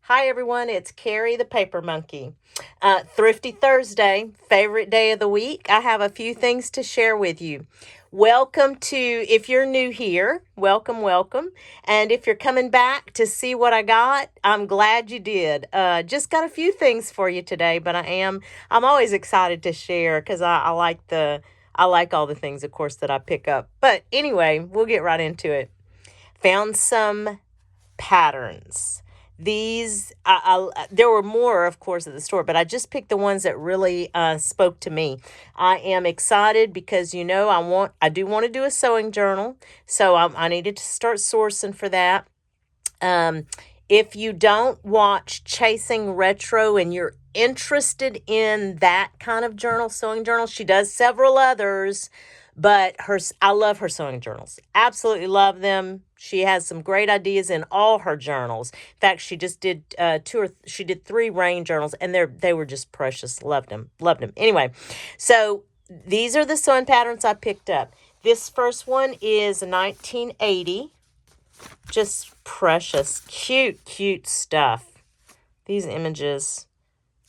Hi, everyone. It's Carrie the Paper Monkey. Thrifty Thursday, favorite day of the week. I have a few things to share with you. Welcome to, if you're new here, welcome, welcome. And if you're coming back to see what I got, I'm glad you did. Just got a few things for you today, but I'm always excited to share because I like all the things, of course, that I pick up. But anyway, we'll get right into it. Found some patterns. There were more, of course, at the store, but I just picked the ones that really spoke to me. I am excited because I do want to do a sewing journal, so I needed to start sourcing for that. Um, if you don't watch Chasing Retro and you're interested in that kind of journal, sewing journal, she does several others, but I love her sewing journals. Absolutely love them. She has some great ideas in all her journals. In fact, she just did she did three rain journals, and they were just precious. Loved them, loved them. Anyway, so these are the sewing patterns I picked up. This first one is 1980. Just precious, cute stuff. These images,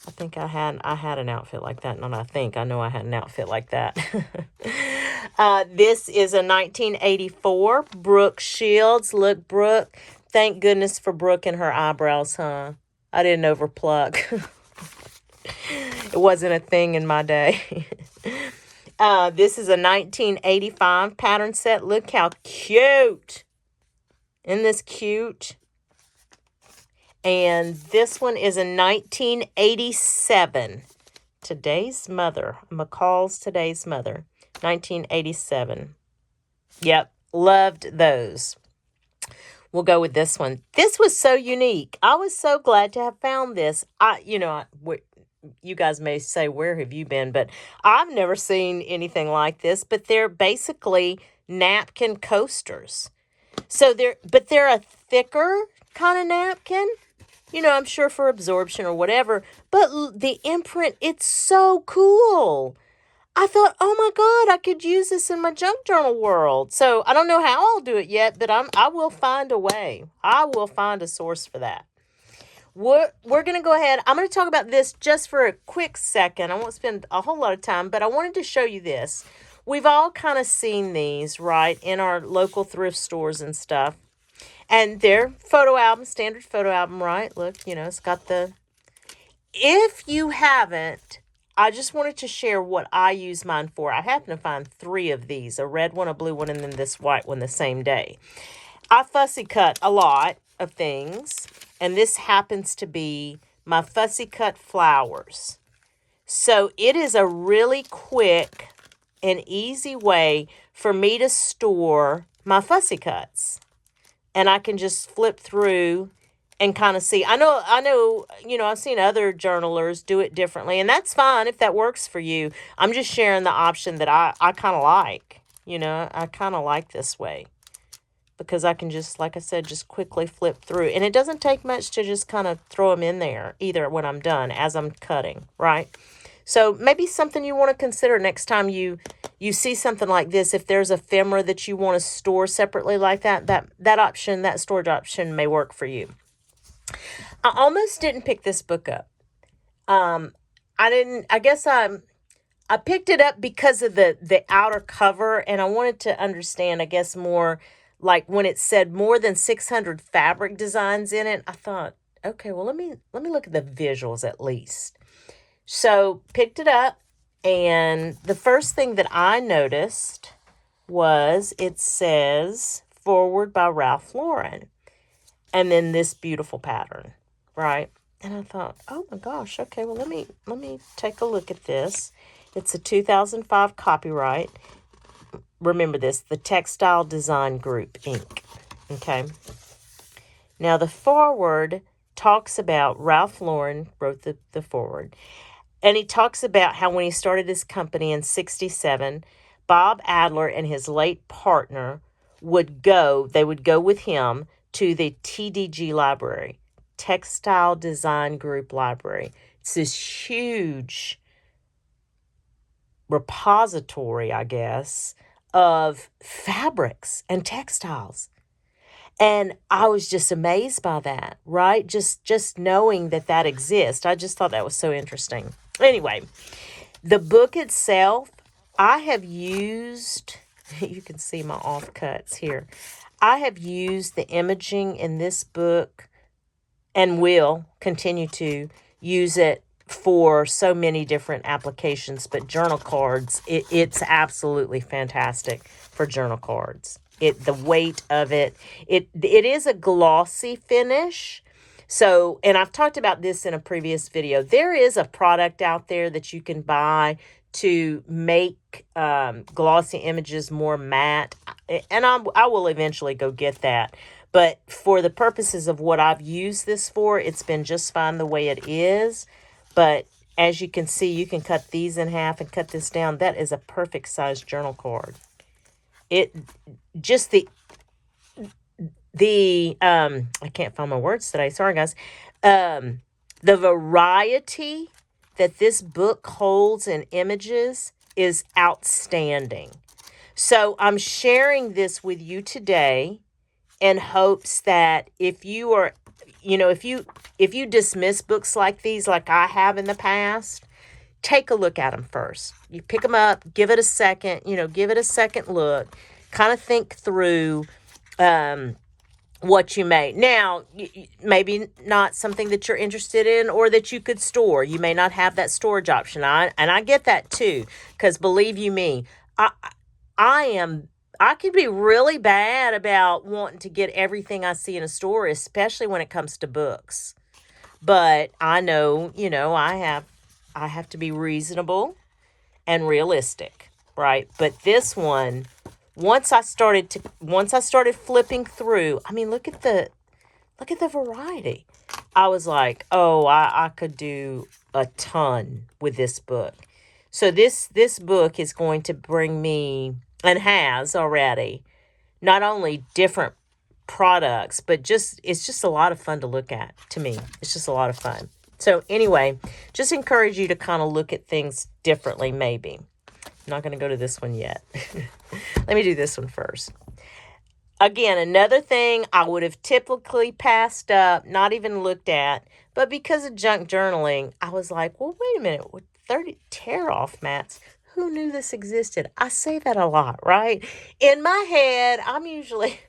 I had an outfit like that. Not I know I had an outfit like that. This is a 1984 Brooke Shields. Look, Brooke. Thank goodness for Brooke and her eyebrows, huh? I didn't overpluck. It wasn't a thing in my day. This is a 1985 pattern set. Look how cute. Isn't this cute? And this one is a 1987. Today's Mother. McCall's Today's Mother. 1987. Yep, loved those. We'll go with this one. This was so unique. I was so glad to have found this. You guys may say, where have you been? But I've never seen anything like this. But they're basically napkin coasters. They're a thicker kind of napkin. I'm sure for absorption or whatever. But the imprint, it's so cool. I thought, oh my God, I could use this in my junk journal world. So I don't know how I'll do it yet, but I will find a way. I will find a source for that. We're going to go ahead. I'm going to talk about this just for a quick second. I won't spend a whole lot of time, but I wanted to show you this. We've all kind of seen these, right, in our local thrift stores and stuff. And they're standard photo album, right? Look, it's got if you haven't, I just wanted to share what I use mine for. I happen to find three of these, a red one, a blue one, and then this white one the same day. I fussy cut a lot of things, and this happens to be my fussy cut flowers. So it is a really quick and easy way for me to store my fussy cuts. And I can just flip through and kind of see. I know, I've seen other journalers do it differently, and that's fine if that works for you. I'm just sharing the option that I kind of like. I kind of like this way because I can just, like I said, just quickly flip through. And it doesn't take much to just kind of throw them in there either when I'm done as I'm cutting, right? So maybe something you want to consider next time you see something like this. If there's ephemera that you want to store separately like that option, that storage option may work for you. I almost didn't pick this book up. I didn't. I guess I picked it up because of the outer cover, and I wanted to understand, I guess, more like when it said more than 600 fabric designs in it. I thought, okay, well let me look at the visuals at least. So picked it up, and the first thing that I noticed was it says forward by Ralph Lauren, and then this beautiful pattern, right? And I thought, oh my gosh, okay, well let me take a look at this. It's a 2005 copyright. Remember this, the Textile Design Group, Inc. Okay. Now the forward talks about Ralph Lauren wrote the forward. And he talks about how when he started his company in 1967, Bob Adler and his late partner would go with him to the TDG library, Textile Design Group Library. It's this huge repository, I guess, of fabrics and textiles. And I was just amazed by that, right? Just knowing that that exists. I just thought that was so interesting. Anyway, the book itself, I have used, you can see my offcuts here. I have used the imaging in this book and will continue to use it for so many different applications, but journal cards, it's absolutely fantastic for journal cards. The weight of it is a glossy finish. So, and I've talked about this in a previous video. There is a product out there that you can buy to make glossy images more matte, and I will eventually go get that. But for the purposes of what I've used this for, it's been just fine the way it is. But as you can see, you can cut these in half and cut this down. That is a perfect size journal card. It just the I can't find my words today. Sorry guys. The variety that this book holds in images is outstanding. So I'm sharing this with you today in hopes that if you are, if you dismiss books like these, like I have in the past, take a look at them first. You pick them up, give it a second, give it a second look, kind of think through what you may. Now, maybe not something that you're interested in or that you could store. You may not have that storage option. And I get that too, because believe you me, I could be really bad about wanting to get everything I see in a store, especially when it comes to books. But I know, I have to be reasonable and realistic, right? But this one, once I started flipping through, I mean, look at the variety. I was like, oh, I could do a ton with this book. So this book is going to bring me, and has already, not only different products, but it's just a lot of fun to look at. To me, it's just a lot of fun. So anyway, just encourage you to kind of look at things differently, maybe. I'm not going to go to this one yet. Let me do this one first. Again, another thing I would have typically passed up, not even looked at, but because of junk journaling, I was like, well, wait a minute, with 30 tear-off mats, who knew this existed? I say that a lot, right? In my head, I'm usually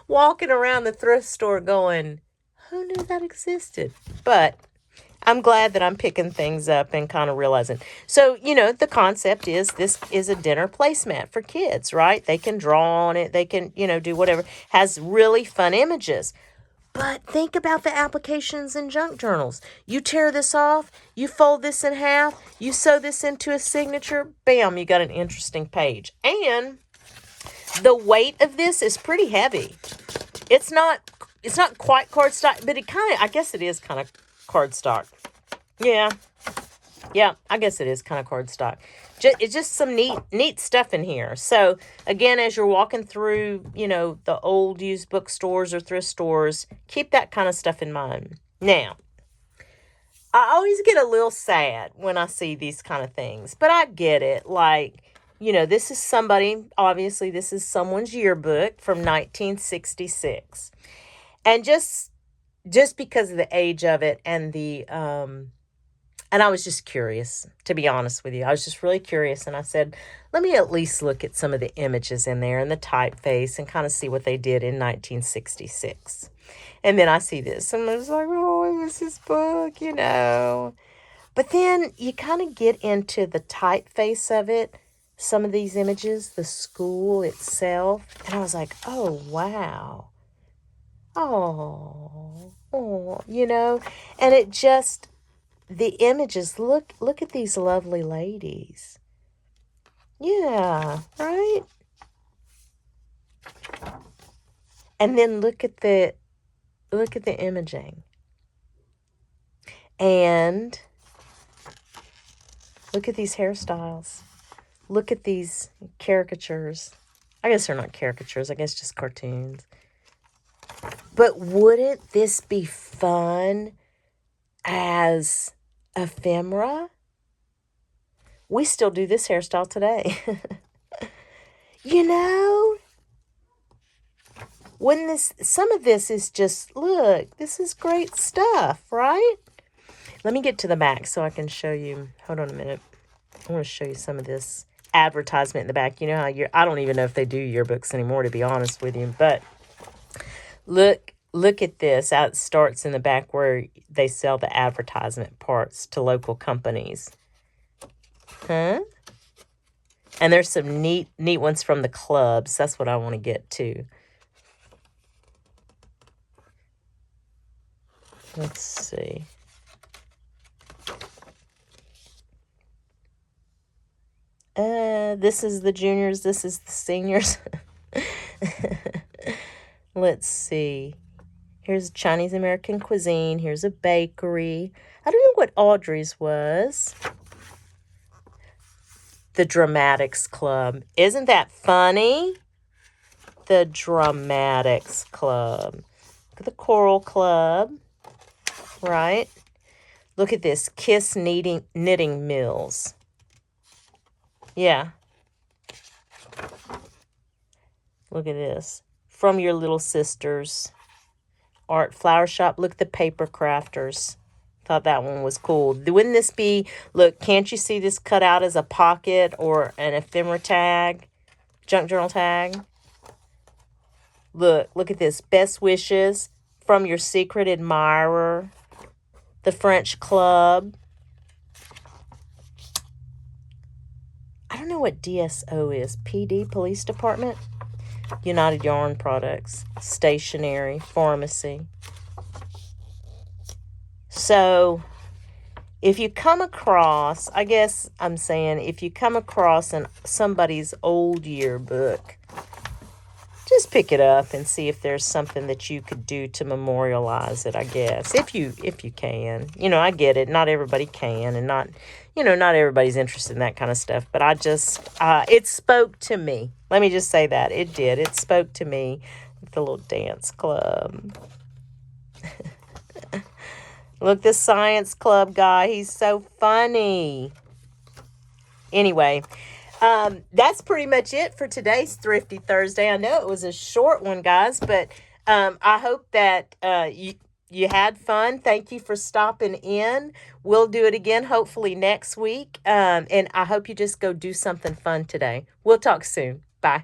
walking around the thrift store going, who knew that existed? But I'm glad that I'm picking things up and kind of realizing. So, the concept is this is a dinner placemat for kids, right? They can draw on it. They can, do whatever. Has really fun images. But think about the applications in junk journals. You tear this off, you fold this in half, you sew this into a signature, bam, you got an interesting page. And the weight of this is pretty heavy. It's not quite cardstock, but I guess it is kind of cardstock. Yeah, I guess it is kind of cardstock. It's just some neat stuff in here. So again, as you're walking through, the old used bookstores or thrift stores, keep that kind of stuff in mind. Now, I always get a little sad when I see these kind of things, but I get it. Like, this is obviously this is someone's yearbook from 1966. And just because of the age of it and and I was just curious, to be honest with you. I was just really curious. And I said, let me at least look at some of the images in there and the typeface and kind of see what they did in 1966. And then I see this and I was like, oh, it was his book, But then you kind of get into the typeface of it, some of these images, the school itself. And I was like, oh, wow. Oh, and it just, the images, look at these lovely ladies. Yeah, right? And then look at the imaging. And look at these hairstyles. Look at these caricatures. I guess they're not caricatures, I guess just cartoons. But wouldn't this be fun as ephemera? We still do this hairstyle today. When some of this is just, look, this is great stuff, right? Let me get to the back so I can show you. Hold on a minute. I want to show you some of this advertisement in the back. You know how I don't even know if they do yearbooks anymore, to be honest with you. But look at this. How it starts in the back where they sell the advertisement parts to local companies. Huh? And there's some neat ones from the clubs. That's what I want to get to. Let's see. This is the juniors. This is the seniors. Let's see. Here's Chinese American cuisine. Here's a bakery. I don't know what Audrey's was. The Dramatics Club. Isn't that funny? The Dramatics Club. Look at the Choral Club. Right? Look at this. Kiss Knitting Mills. Yeah. Look at this. From Your Little Sisters. Art Flower Shop. Look at the Paper Crafters. Thought that one was cool. Wouldn't this be, look, can't you see this cut out as a pocket or an ephemera tag? Junk journal tag? Look at this. Best wishes from your secret admirer. The French Club. I don't know what DSO is. PD, Police Department. United Yarn Products. Stationery. Pharmacy. So, if you come across, I guess I'm saying, if you come across somebody's old yearbook, just pick it up and see if there's something that you could do to memorialize it, I guess, if you can. You know, I get it. Not everybody can, and not everybody's interested in that kind of stuff. But I just, it spoke to me. Let me just say that. It did. It spoke to me. The little dance club. Look, this science club guy. He's so funny. Anyway, that's pretty much it for today's Thrifty Thursday. I know it was a short one, guys, but I hope that you had fun. Thank you for stopping in. We'll do it again, hopefully next week. And I hope you just go do something fun today. We'll talk soon. Bye.